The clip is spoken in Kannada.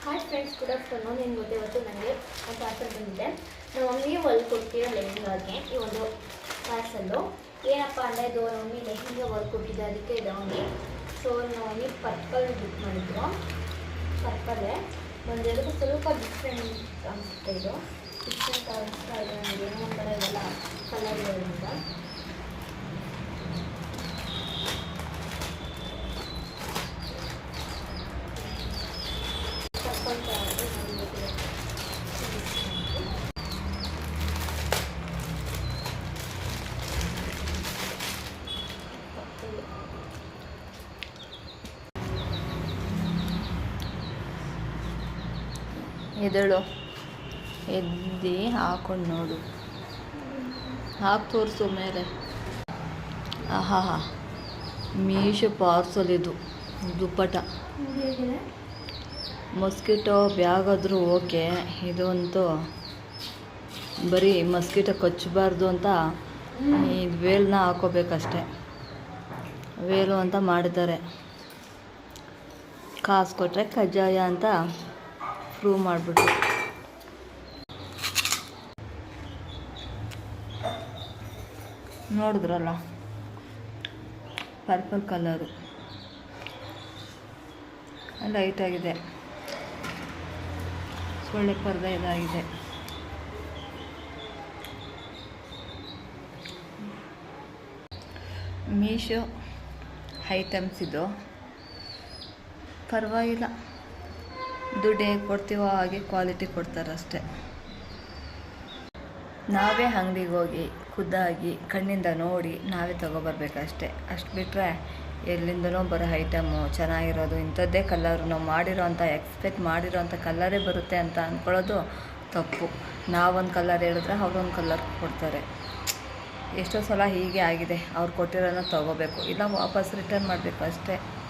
Hi friends, good afternoon. ಏನು ಗೊತ್ತೇ ಇವತ್ತು ನನಗೆ ಪಾರ್ಸಲ್ ಬಂದಿದೆ. ನಮ್ಮ ಮಮ್ಮಿಗೆ ಹೊಲ್ದು ಕೊಡ್ತಿರೋ ಲೆಹಂಗಾಗೆ ಈ ಒಂದು ಪಾರ್ಸಲ್ಲು ಏನಪ್ಪ ಅಂದರೆ ಇದು ನಮ್ಮ ಮಮ್ಮಿ ಲೆಹಂಗಾ ಹೊಲ್ದು ಕೊಟ್ಟಿದ್ದೆ, ಅದಕ್ಕೆ ಇದಾಗಿ. ಸೊ ನಮ್ಮ ಮಮ್ಮಿ ಪರ್ಪಲ್ ಬುಕ್ ಮಾಡಿದ್ರು. ಪರ್ಪಲ್ಲೇ ಒಂದೆರಡು ಸ್ವಲ್ಪ ಡಿಫ್ರೆಂಟ್ ಅನಿಸುತ್ತೆ. ಇದು ಡಿಫ್ರೆಂಟ್ ಅನಿಸ್ತಾ ಇದೆ ನನಗೆ, ಏನೋ ಒಂಥರ ಇವೆಲ್ಲ ಕಲರ್ ಇರೋದ್ರಿಂದ. ಎದಳು ಎದ್ದು ಹಾಕೊಂಡು ನೋಡು, ಹಾಕಿ ತೋರಿಸು ಮೇಲೆ. ಆಹಾ, ಮೀಶೋ ಪಾರ್ಸಲ್ ಇದು ದುಪ್ಪಟ. ಮಸ್ಕಿಟೋ ಬ್ಯಾಗ್ ಆದರೂ ಓಕೆ, ಇದು ಅಂತೂ ಬರೀ ಮಸ್ಕಿಟೋ ಕಚ್ಚಬಾರ್ದು ಅಂತ ಇದು ವೇಲ್ನ ಹಾಕೋಬೇಕಷ್ಟೆ. ವೇಲು ಅಂತ ಮಾಡಿದ್ದಾರೆ, ಕಾಸು ಕೊಟ್ಟರೆ ಕಜ್ಜಾಯ ಅಂತ ಪ್ರೂವ್ ಮಾಡಿಬಿಟ್ಟು. ನೋಡಿದ್ರಲ್ಲ, ಪರ್ಪಲ್ ಕಲರು ಲೈಟಾಗಿದೆ, ಸೊಳ್ಳೆ ಪರ್ದೆ ಇದಾಗಿದೆ. ಮೀಶೋ ಐಟಮ್ಸ್ ಇದು ಪರವಾಗಿಲ್ಲ, ದುಡ್ಡು ಹೇಗೆ ಕೊಡ್ತೀವೋ ಹಾಗೆ ಕ್ವಾಲಿಟಿ ಕೊಡ್ತಾರಷ್ಟೆ. ನಾವೇ ಅಂಗಡಿಗೆ ಹೋಗಿ ಖುದ್ದಾಗಿ ಕಣ್ಣಿಂದ ನೋಡಿ ನಾವೇ ತೊಗೊಬರ್ಬೇಕಷ್ಟೆ. ಅಷ್ಟು ಬಿಟ್ಟರೆ ಎಲ್ಲಿಂದನೋ ಬರೋ ಐಟಮು ಚೆನ್ನಾಗಿರೋದು, ಇಂಥದ್ದೇ ಕಲರು, ನಾವು ಎಕ್ಸ್ಪೆಕ್ಟ್ ಮಾಡಿರೋಂಥ ಕಲರೇ ಬರುತ್ತೆ ಅಂತ ಅಂದ್ಕೊಳ್ಳೋದು ತಪ್ಪು. ನಾವೊಂದು ಕಲರ್ ಹೇಳಿದ್ರೆ ಅವ್ರೊಂದು ಕಲರ್ ಕೊಡ್ತಾರೆ. ಎಷ್ಟೋ ಸಲ ಹೀಗೆ ಆಗಿದೆ. ಅವ್ರು ಕೊಟ್ಟಿರೋನ ತೊಗೋಬೇಕು, ಇಲ್ಲ ವಾಪಸ್ ರಿಟರ್ನ್ ಮಾಡಬೇಕು ಅಷ್ಟೇ.